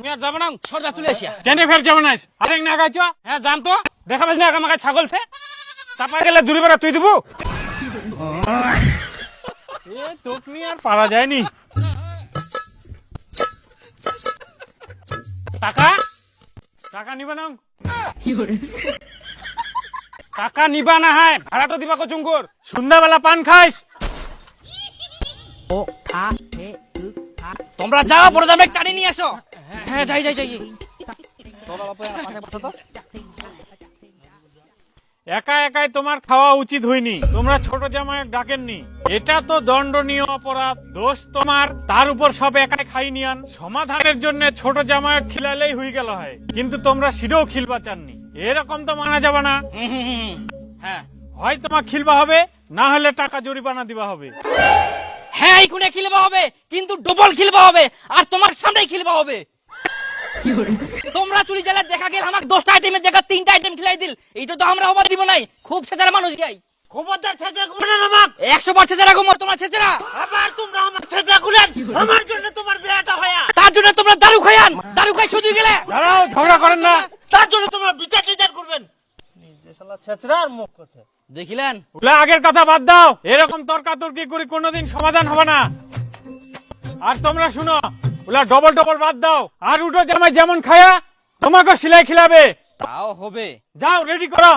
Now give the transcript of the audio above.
তুমি আর যাবে না সরজা চলে আসিয়া কেন ফের যাবে না আরেক না গাইছ হ্যাঁ জান তো দেখাবেস না আমাকে ছাগলছে চাপা গেলে দূরে বেড়া তুই দিব এ তোক নিয়ে আর পারা যায়নি টাকা টাকা নিবা না টাকা নিবা না হয় ভাড়াটা দিবা কচুঙ্কুর সন্ধ্যাবেলা পান খাইস তোমরা যাও বড় দামে টানি নিয়ে আসো। হ্যাঁ যাই যাই যাই একা একাই তোমার খাওয়া উচিত হয়নি তোমরা ছোট জামাই ডাকেননি এটা তো দণ্ডনীয় অপরাধ দোষ তোমার তার উপর সব একাই খাই নিয়ান সমাধানের জন্য ছোট জামাই খিলালেই হয়ে গেল হয় কিন্তু তোমরা সিডেও খিলবা চাননি এরকম তো মানা যাবে না হ্যাঁ হয় তোমার খিলবা হবে না হলে টাকা জরিমানা দিবা হবে হ্যাঁ এই কোণে খিলবা হবে কিন্তু ডবল খিলবা হবে আর তোমার সামনেই খিলবা হবে তোমরা চুরি জেলা দেখা গেল আমাকে 10টা আইটেমের জায়গা 3টা আইটেম খিলাই দিল এইটা তো আমরা হবার দিব নাই খুব ছেচারা মানুষ গাই খবরদার ছেচরা করবে না আমাক 100 বার ছেচারা গোমর তোমরা ছেচারা আবার তোমরা আমার ছেচরা করেন আমার জন্য তোমার বিয়েটা হয়া তার জন্য তোমরা দারু খায়ান দারু খাই শুধু গেলে দাঁড়াও ঝগড়া করেন না তার জন্য তোমরা বিচার টিচার করবেন নিজে শালা ছেচরা আর মুখ করছে দেখিলেন ওলা আগের কথা বাদ দাও এরকম তর্কাতর্কি করে কোনোদিন সমাধান হবে না আর তোমরা শুনো ওলা ডবল ডবল বাদ দাও আর উঠো জামাই যেমন খায়া তোমাকে সিলাই খিলাবে তাও হবে যাও রেডি করো